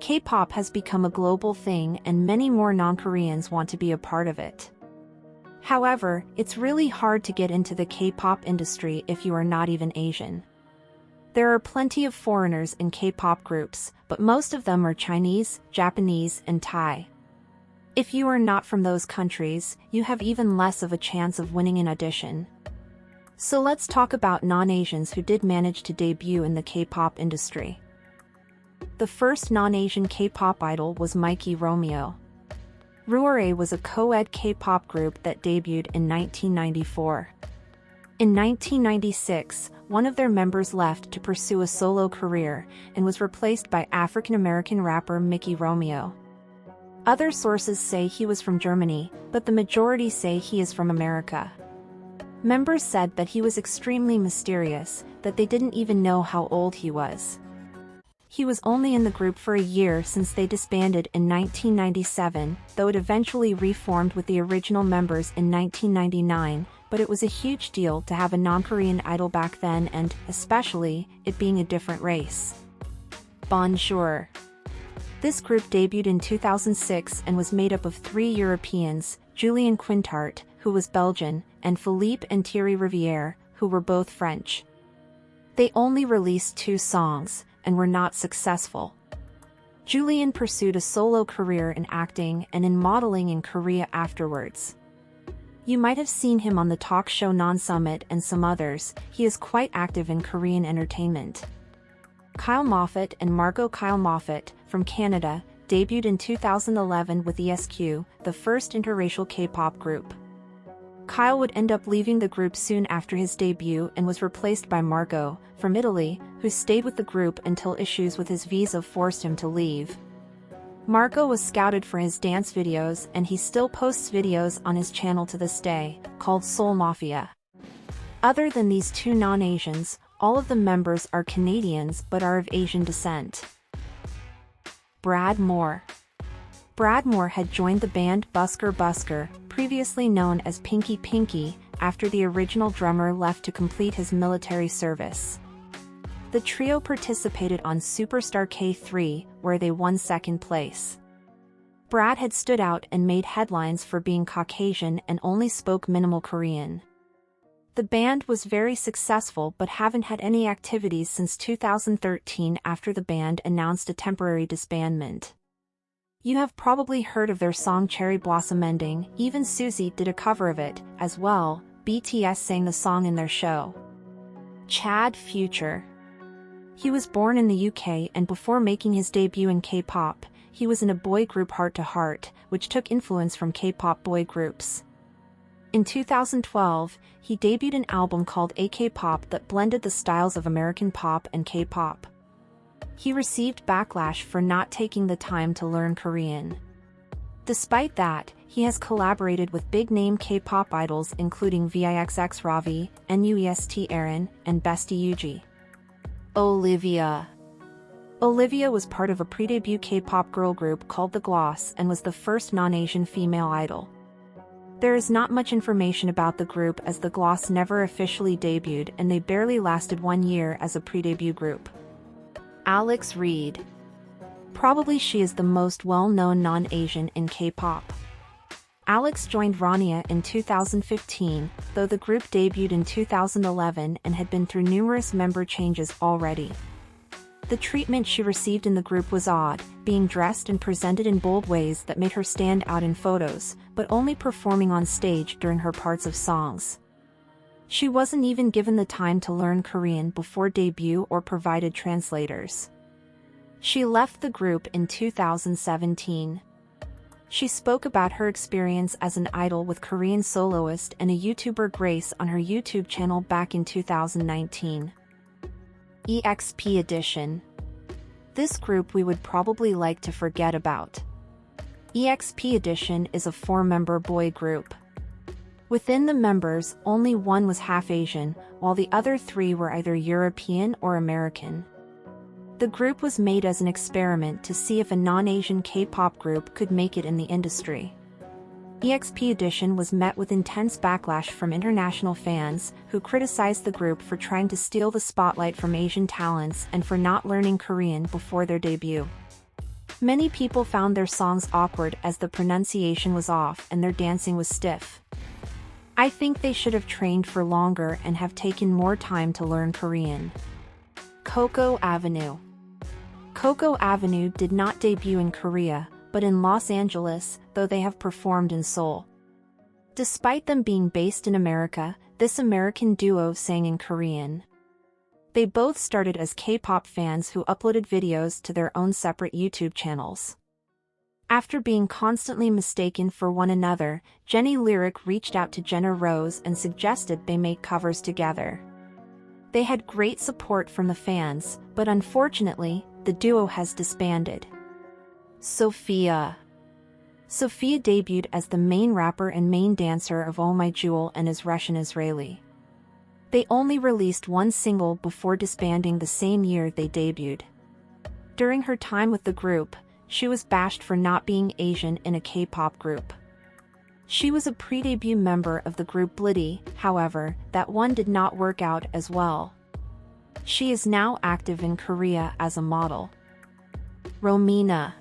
K-pop has become a global thing and many more non-Koreans want to be a part of it. However, it's really hard to get into the K-pop industry if you are not even Asian. There are plenty of foreigners in K-pop groups, but most of them are Chinese, Japanese, and Thai. If you are not from those countries, you have even less of a chance of winning an audition. So let's talk about non-Asians who did manage to debut in the K-pop industry. The first non-Asian K-pop idol was Mikey Romeo. Ruore was a co-ed K-pop group that debuted in 1994. In 1996, one of their members left to pursue a solo career and was replaced by African-American rapper Mikey Romeo. Other sources say he was from Germany, but the majority say he is from America. Members said that he was extremely mysterious, that they didn't even know how old he was. He was only in the group for a year since they disbanded in 1997, though it eventually reformed with the original members in 1999, but it was a huge deal to have a non-Korean idol back then and, especially, it being a different race. Bonjour. This group debuted in 2006 and was made up of 3 Europeans, Julien Quintart, who was Belgian, and Philippe and Thierry Rivière, who were both French. They only released 2 songs, and were not successful. Julien pursued a solo career in acting and in modeling in Korea afterwards. You might have seen him on the talk show Non-Summit and some others. He is quite active in Korean entertainment. Kyle Moffat and Margot Kyle Moffat, from Canada, debuted in 2011 with EXQ, the first interracial K-pop group. Kyle would end up leaving the group soon after his debut and was replaced by Margot, from Italy, who stayed with the group until issues with his visa forced him to leave. Margot was scouted for his dance videos and he still posts videos on his channel to this day, called Soul Mafia. Other than these 2 non-Asians, all of the members are Canadians but are of Asian descent. Brad Moore. Brad Moore had joined the band Busker, previously known as Pinky Pinky, after the original drummer left to complete his military service. The trio participated on Superstar K3, where they won 2nd place. Brad had stood out and made headlines for being Caucasian and only spoke minimal Korean. The band was very successful but haven't had any activities since 2013 after the band announced a temporary disbandment. You have probably heard of their song Cherry Blossom Ending. Even Suzy did a cover of it, as well. BTS sang the song in their show. Chad Future. He was born in the UK and before making his debut in K-pop, he was in a boy group Heart to Heart, which took influence from K-pop boy groups. In 2012, he debuted an album called Kpop that blended the styles of American pop and K-pop. He received backlash for not taking the time to learn Korean. Despite that, he has collaborated with big-name K-pop idols including VIXX Ravi, NUEST Aaron, and Bestie Yuji. Olivia. Olivia was part of a pre-debut K-pop girl group called The Gloss and was the first non-Asian female idol. There is not much information about the group as The Gloss never officially debuted and they barely lasted 1 year as a pre-debut group. Alex Reid. Probably she is the most well-known non-Asian in K-pop. Alex joined Rania in 2015, though the group debuted in 2011 and had been through numerous member changes already. The treatment she received in the group was odd, being dressed and presented in bold ways that made her stand out in photos, but only performing on stage during her parts of songs. She wasn't even given the time to learn Korean before debut or provided translators. She left the group in 2017. She spoke about her experience as an idol with Korean soloist and a YouTuber Grace on her YouTube channel back in 2019. EXP Edition. This group we would probably like to forget about. EXP Edition is a 4-member boy group. Within the members, only one was half Asian, while the other 3 were either European or American. The group was made as an experiment to see if a non-Asian K-pop group could make it in the industry. EXP Edition was met with intense backlash from international fans, who criticized the group for trying to steal the spotlight from Asian talents and for not learning Korean before their debut. Many people found their songs awkward as the pronunciation was off and their dancing was stiff. I think they should have trained for longer and have taken more time to learn Korean. Coco Avenue. Coco Avenue did not debut in Korea, but in Los Angeles, though they have performed in Seoul. Despite them being based in America, this American duo sang in Korean. They both started as K-pop fans who uploaded videos to their own separate YouTube channels. After being constantly mistaken for one another, Jenny Lyric reached out to Jenna Rose and suggested they make covers together. They had great support from the fans, but unfortunately, the duo has disbanded. Sophia. Sophia debuted as the main rapper and main dancer of Oh My Jewel and is Russian-Israeli. They only released one single before disbanding the same year they debuted. During her time with the group, she was bashed for not being Asian in a K-pop group. She was a pre-debut member of the group Blitty, however, that one did not work out as well. She is now active in Korea as a model. Romina.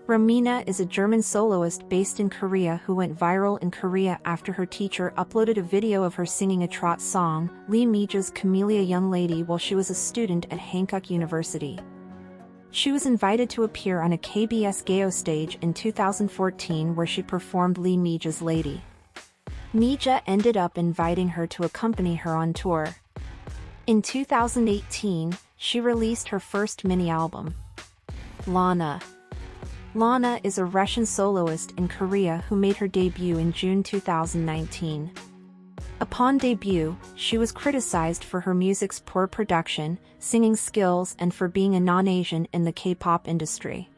Romina is a German soloist based in Korea who went viral in Korea after her teacher uploaded a video of her singing a trot song, Lee Mija's Camellia Young Lady, while she was a student at Hankook University. She was invited to appear on a KBS Gayo stage in 2014 where she performed Lee Mija's Lady. Mija ended up inviting her to accompany her on tour. In 2018, she released her first mini-album. Lana. Lana is a Russian soloist in Korea who made her debut in June 2019. Upon debut, she was criticized for her music's poor production, singing skills, and for being a non-Asian in the K-pop industry.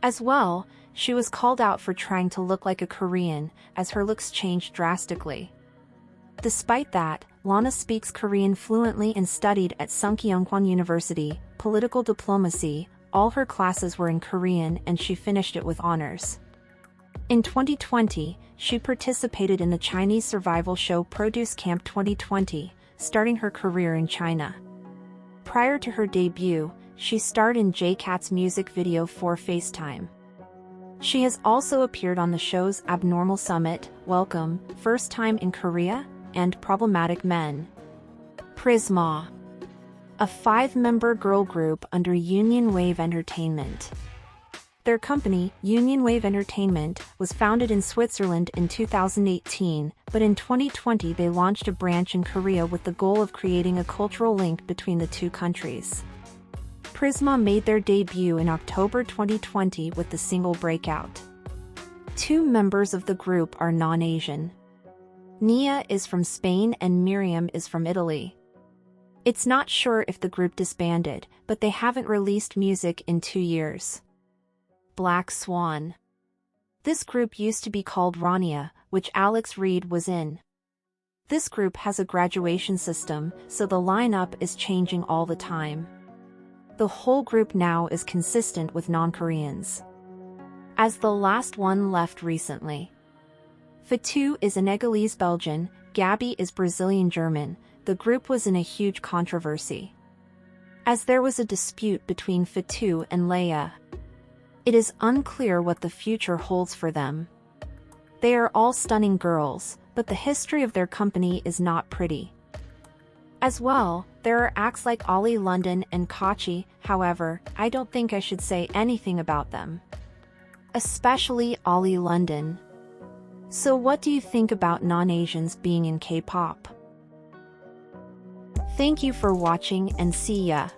As well, she was called out for trying to look like a Korean, as her looks changed drastically. Despite that, Lana speaks Korean fluently and studied at Sungkyunkwan University, political diplomacy. All her classes were in Korean and she finished it with honors. In 2020, she participated in the Chinese survival show Produce Camp 2020, starting her career in China. Prior to her debut, she starred in J-Cat's music video for FaceTime. She has also appeared on the shows Abnormal Summit, Welcome, First Time in Korea, and Problematic Men. Prisma. A 5-member girl group under Union Wave Entertainment. Their company, Union Wave Entertainment, was founded in Switzerland in 2018, but in 2020 they launched a branch in Korea with the goal of creating a cultural link between the two countries. Prisma made their debut in October 2020 with the single Breakout. 2 members of the group are non-Asian. Nia is from Spain and Miriam is from Italy. It's not sure if the group disbanded, but they haven't released music in 2 years. Black Swan. This group used to be called Rania, which Alex Reid was in. This group has a graduation system, so the lineup is changing all the time. The whole group now is consistent with non-Koreans. As the last one left recently. Fatu is a Senegalese Belgian, Gabby is Brazilian German. The group was in a huge controversy, as there was a dispute between Fatu and Leia. It is unclear what the future holds for them. They are all stunning girls, but the history of their company is not pretty. As well, there are acts like Ollie London and Kachi, however, I don't think I should say anything about them. Especially Ollie London. So what do you think about non-Asians being in K-pop? Thank you for watching and see ya.